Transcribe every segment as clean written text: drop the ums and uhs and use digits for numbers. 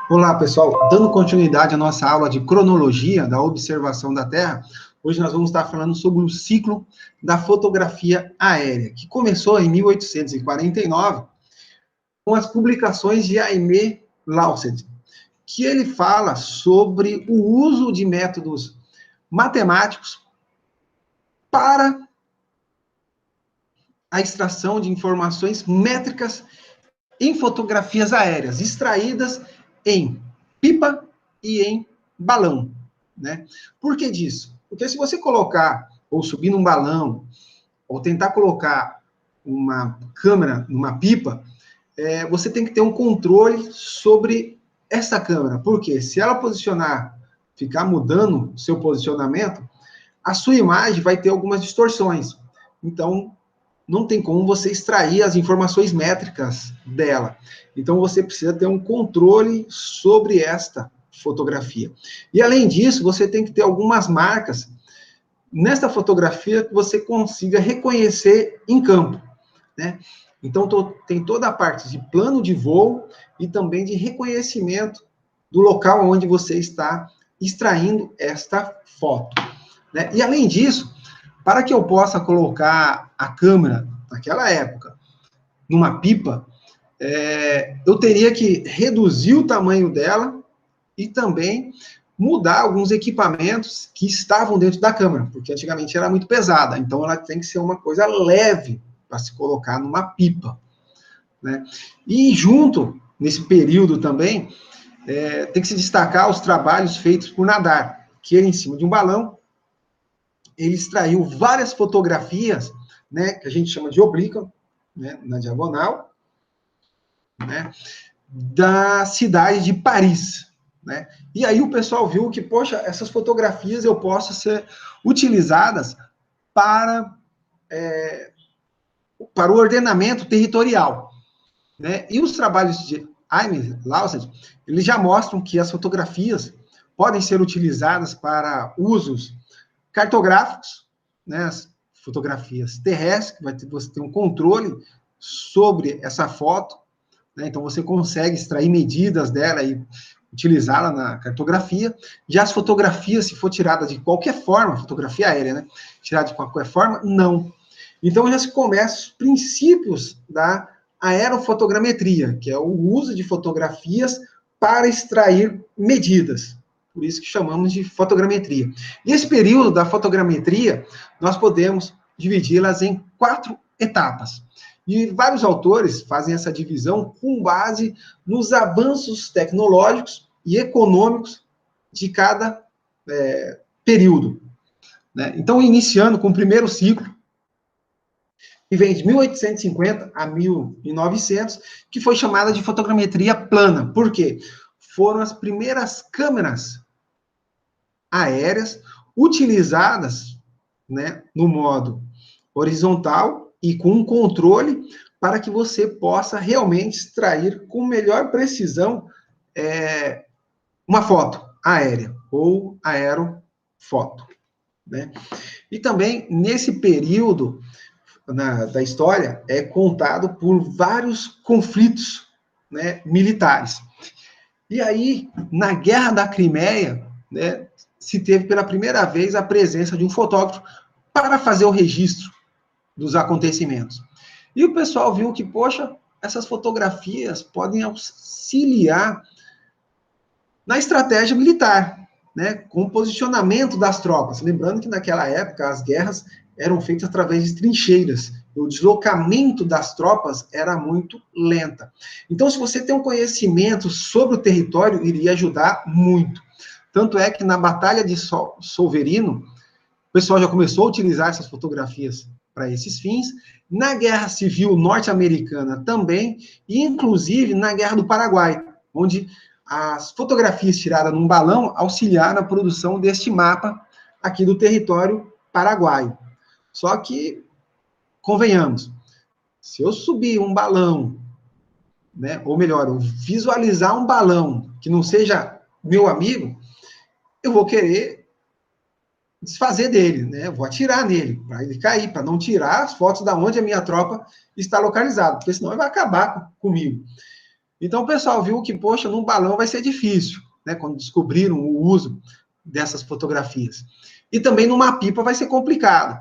Olá, pessoal. Dando continuidade à nossa aula de cronologia da observação da Terra, hoje nós vamos estar falando sobre o ciclo da fotografia aérea, que começou em 1849 com as publicações de Aimé Lausset, que ele fala sobre o uso de métodos matemáticos para a extração de informações métricas em fotografias aéreas, extraídas em pipa e em balão, né? Por que disso? Porque se você colocar, ou subir num balão, ou tentar colocar uma câmera numa pipa, você tem que ter um controle sobre essa câmera. Porque se ela posicionar, ficar mudando o seu posicionamento, a sua imagem vai ter algumas distorções. Então, não tem como você extrair as informações métricas dela. Então, você precisa ter um controle sobre esta fotografia. E, além disso, você tem que ter algumas marcas nesta fotografia que você consiga reconhecer em campo, né? Então, tem toda a parte de plano de voo e também de reconhecimento do local onde você está extraindo esta foto, né? E, além disso, para que eu possa colocar a câmera, naquela época, numa pipa, eu teria que reduzir o tamanho dela e também mudar alguns equipamentos que estavam dentro da câmera, porque antigamente era muito pesada, então ela tem que ser uma coisa leve para se colocar numa pipa, né? E junto, nesse período também, tem que se destacar os trabalhos feitos por Nadar, que ele, em cima de um balão, ele extraiu várias fotografias, né, que a gente chama de oblíqua, né, na diagonal, né, da cidade de Paris, né? E aí o pessoal viu que, poxa, essas fotografias eu posso ser utilizadas para, para o ordenamento territorial, né? E os trabalhos de Aimé Lausset, eles já mostram que as fotografias podem ser utilizadas para usos cartográficos, né, as fotografias terrestres, você tem um controle sobre essa foto, né, então você consegue extrair medidas dela e utilizá-la na cartografia. Já as fotografias, se for tirada de qualquer forma, fotografia aérea, né, tirada de qualquer forma, não. Então já se começa os princípios da aerofotogrametria, que é o uso de fotografias para extrair medidas. Por isso que chamamos de fotogrametria. E esse período da fotogrametria, nós podemos dividi-las em 4 etapas. E vários autores fazem essa divisão com base nos avanços tecnológicos e econômicos de cada período, né? Então, iniciando com o primeiro ciclo, que vem de 1850 a 1900, que foi chamada de fotogrametria plana. Por quê? Foram as primeiras câmeras aéreas utilizadas, né, no modo horizontal e com um controle para que você possa realmente extrair com melhor precisão uma foto aérea ou aerofoto, né? E também nesse período da história é contado por vários conflitos, né, militares. E aí, na Guerra da Crimeia, né, se teve pela primeira vez a presença de um fotógrafo para fazer o registro dos acontecimentos. E o pessoal viu que, poxa, essas fotografias podem auxiliar na estratégia militar, né, com o posicionamento das tropas. Lembrando que naquela época as guerras eram feitas através de trincheiras. O deslocamento das tropas era muito lenta. Então, se você tem um conhecimento sobre o território, iria ajudar muito. Tanto é que na Batalha de Solferino, o pessoal já começou a utilizar essas fotografias para esses fins. Na Guerra Civil Norte-Americana também, e inclusive na Guerra do Paraguai, onde as fotografias tiradas num balão auxiliaram na produção deste mapa aqui do território paraguaio. Só que, convenhamos, se eu subir um balão, né, ou melhor, eu visualizar um balão que não seja meu amigo, eu vou querer desfazer dele, né? Eu vou atirar nele, para ele cair, para não tirar as fotos da onde a minha tropa está localizada, porque senão ele vai acabar comigo. Então, o pessoal viu que, poxa, num balão vai ser difícil, né? Quando descobriram o uso dessas fotografias. E também numa pipa vai ser complicado.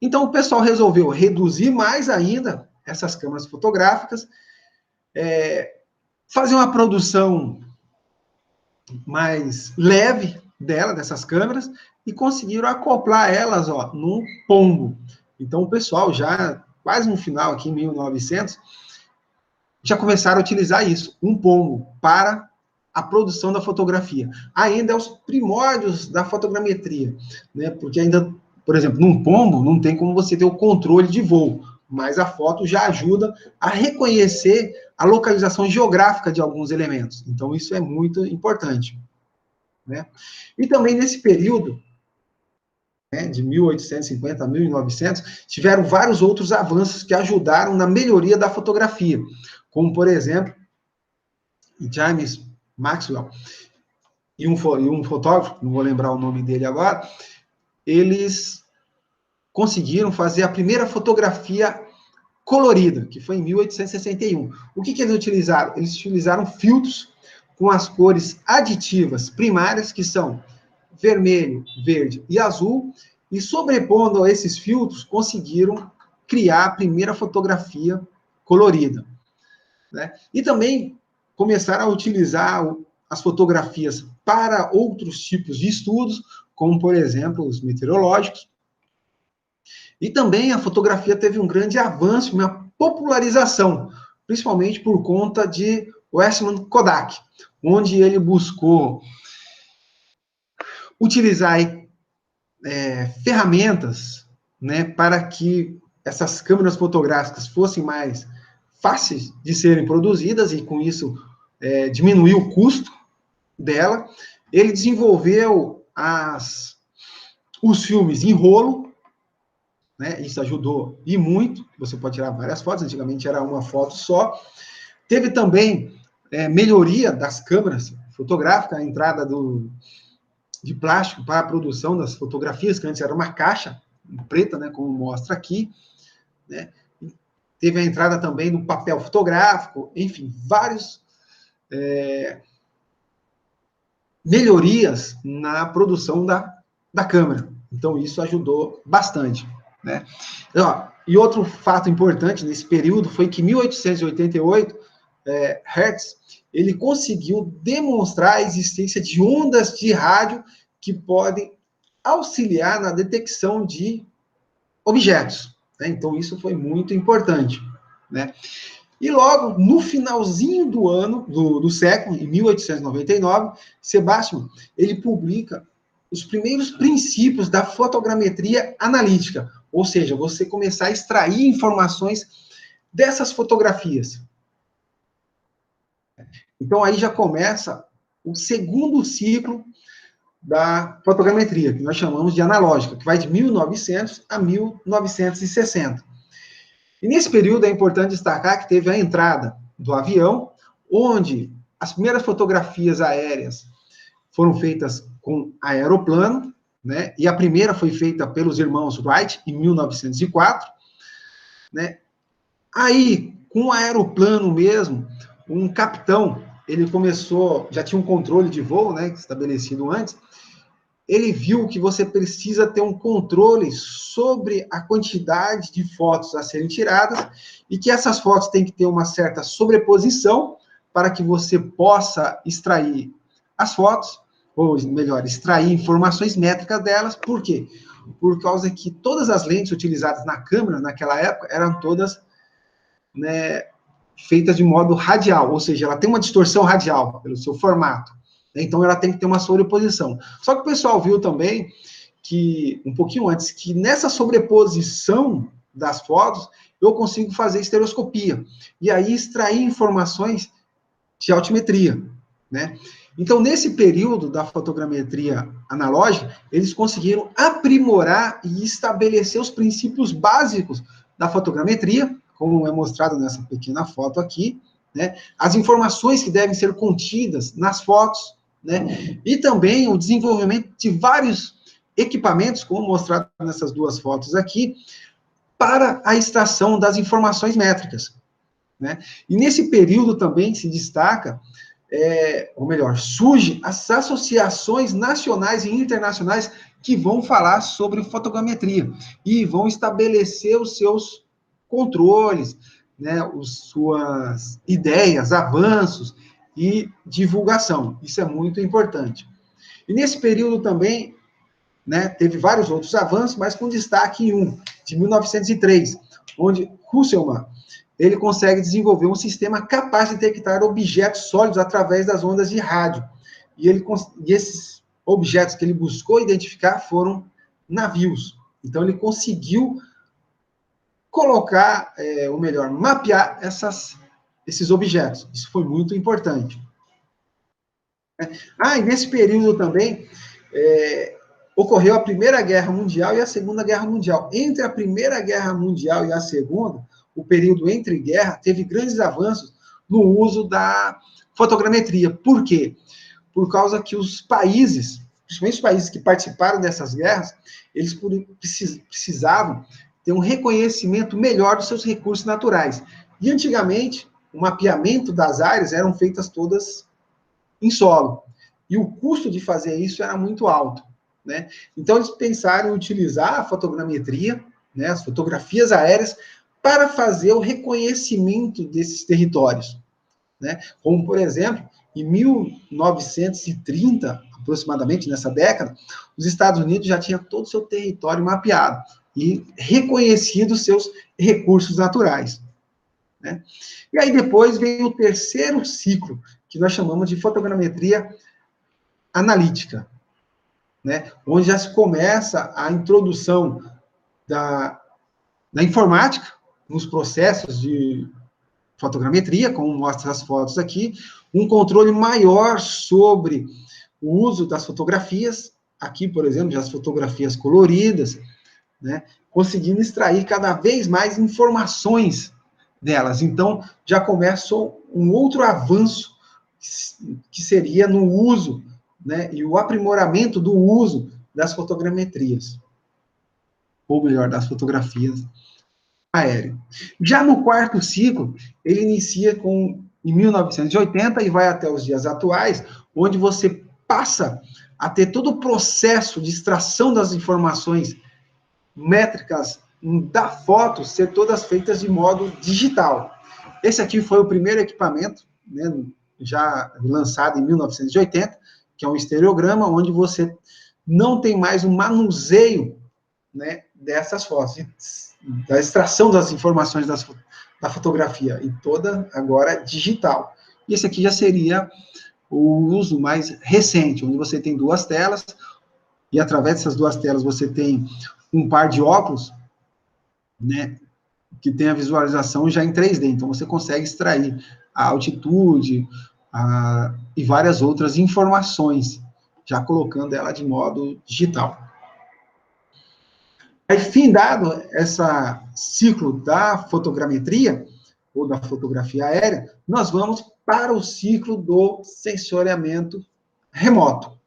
Então, o pessoal resolveu reduzir mais ainda essas câmeras fotográficas, fazer uma produção mais leve dessas câmeras, e conseguiram acoplar elas, ó, num pombo. Então, o pessoal já, quase no final, aqui em 1900, já começaram a utilizar isso, um pombo, para a produção da fotografia. Ainda é os primórdios da fotogrametria, né? Porque ainda, por exemplo, num pombo, não tem como você ter o controle de voo, mas a foto já ajuda a reconhecer a localização geográfica de alguns elementos. Então, isso é muito importante, né? E também nesse período, né, de 1850 a 1900, tiveram vários outros avanços que ajudaram na melhoria da fotografia, como, por exemplo, James Maxwell e um fotógrafo, não vou lembrar o nome dele agora, eles conseguiram fazer a primeira fotografia colorida, que foi em 1861. O que eles utilizaram? Eles utilizaram filtros com as cores aditivas primárias, que são vermelho, verde e azul, e sobrepondo a esses filtros, conseguiram criar a primeira fotografia colorida, né? E também começaram a utilizar as fotografias para outros tipos de estudos, como, por exemplo, os meteorológicos. E também a fotografia teve um grande avanço, uma popularização, principalmente por conta de Westman Kodak, onde ele buscou utilizar ferramentas, né, para que essas câmeras fotográficas fossem mais fáceis de serem produzidas e, com isso, diminuir o custo dela. Ele desenvolveu os filmes em rolo, né, isso ajudou e muito. Você pode tirar várias fotos, antigamente era uma foto só. Teve também melhoria das câmeras fotográficas, a entrada de plástico para a produção das fotografias, que antes era uma caixa preta, né, como mostra aqui, né? Teve a entrada também do papel fotográfico, enfim, várias melhorias na produção da câmera. Então, isso ajudou bastante, né? E outro fato importante nesse período foi que, em 1888, Hertz, ele conseguiu demonstrar a existência de ondas de rádio que podem auxiliar na detecção de objetos, né? Então, isso foi muito importante, né? E logo, no finalzinho do ano, do século, em 1899, Sebastian, ele publica os primeiros princípios da fotogrametria analítica, ou seja, você começar a extrair informações dessas fotografias. Então, aí já começa o segundo ciclo da fotogrametria, que nós chamamos de analógica, que vai de 1900 a 1960. E nesse período é importante destacar que teve a entrada do avião, onde as primeiras fotografias aéreas foram feitas com aeroplano, né? E a primeira foi feita pelos irmãos Wright, em 1904, né? Aí, com o aeroplano mesmo, um capitão, ele começou, já tinha um controle de voo, né, estabelecido antes, ele viu que você precisa ter um controle sobre a quantidade de fotos a serem tiradas e que essas fotos têm que ter uma certa sobreposição para que você possa extrair as fotos, ou melhor, extrair informações métricas delas. Por quê? Por causa que todas as lentes utilizadas na câmera naquela época eram todas, né, feitas de modo radial, ou seja, ela tem uma distorção radial pelo seu formato. Então, ela tem que ter uma sobreposição. Só que o pessoal viu também que, um pouquinho antes, que nessa sobreposição das fotos, eu consigo fazer estereoscopia. E aí, extrair informações de altimetria, né? Então, nesse período da fotogrametria analógica, eles conseguiram aprimorar e estabelecer os princípios básicos da fotogrametria, como é mostrado nessa pequena foto aqui, né? As informações que devem ser contidas nas fotos, né? E também o desenvolvimento de vários equipamentos, como mostrado nessas duas fotos aqui, para a extração das informações métricas. né? E nesse período também se destaca, ou melhor, surgem as associações nacionais e internacionais que vão falar sobre fotogrametria e vão estabelecer os seus controles, né, suas ideias, avanços e divulgação. Isso é muito importante. E nesse período também, né, teve vários outros avanços, mas com destaque em um, de 1903, onde Husserl ele consegue desenvolver um sistema capaz de detectar objetos sólidos através das ondas de rádio. E esses objetos que ele buscou identificar foram navios. Então, ele conseguiu colocar, ou melhor, mapear esses objetos. Isso foi muito importante. E nesse período também, ocorreu a Primeira Guerra Mundial e a Segunda Guerra Mundial. Entre a Primeira Guerra Mundial e a Segunda, o período entre guerra, teve grandes avanços no uso da fotogrametria. Por quê? Por causa que os países, principalmente os países que participaram dessas guerras, eles precisavam ter um reconhecimento melhor dos seus recursos naturais. E antigamente, o mapeamento das áreas eram feitas todas em solo. E o custo de fazer isso era muito alto, né? Então, eles pensaram em utilizar a fotogrametria, né, as fotografias aéreas, para fazer o reconhecimento desses territórios, né? Como, por exemplo, em 1930, aproximadamente nessa década, os Estados Unidos já tinham todo o seu território mapeado e reconhecido os seus recursos naturais, né? E aí depois vem o terceiro ciclo, que nós chamamos de fotogrametria analítica, né? Onde já se começa a introdução da informática nos processos de fotogrametria, como mostra as fotos aqui, um controle maior sobre o uso das fotografias, aqui, por exemplo, já as fotografias coloridas, né, conseguindo extrair cada vez mais informações delas. Então, já começa um outro avanço, que seria no uso, né, e o aprimoramento do uso das fotogrametrias, ou melhor, das fotografias aéreo. Já no quarto ciclo, ele inicia em 1980 e vai até os dias atuais, onde você passa a ter todo o processo de extração das informações métricas da foto ser todas feitas de modo digital. Esse aqui foi o primeiro equipamento, né, já lançado em 1980, que é um estereograma, onde você não tem mais o manuseio, né, dessas fotos, da extração das informações da fotografia, e toda agora digital. E esse aqui já seria o uso mais recente, onde você tem duas telas, e através dessas duas telas você tem um par de óculos, né, que tem a visualização já em 3D, então você consegue extrair a altitude e várias outras informações, já colocando ela de modo digital. Aí, findado esse ciclo da fotogrametria, ou da fotografia aérea, nós vamos para o ciclo do sensoriamento remoto.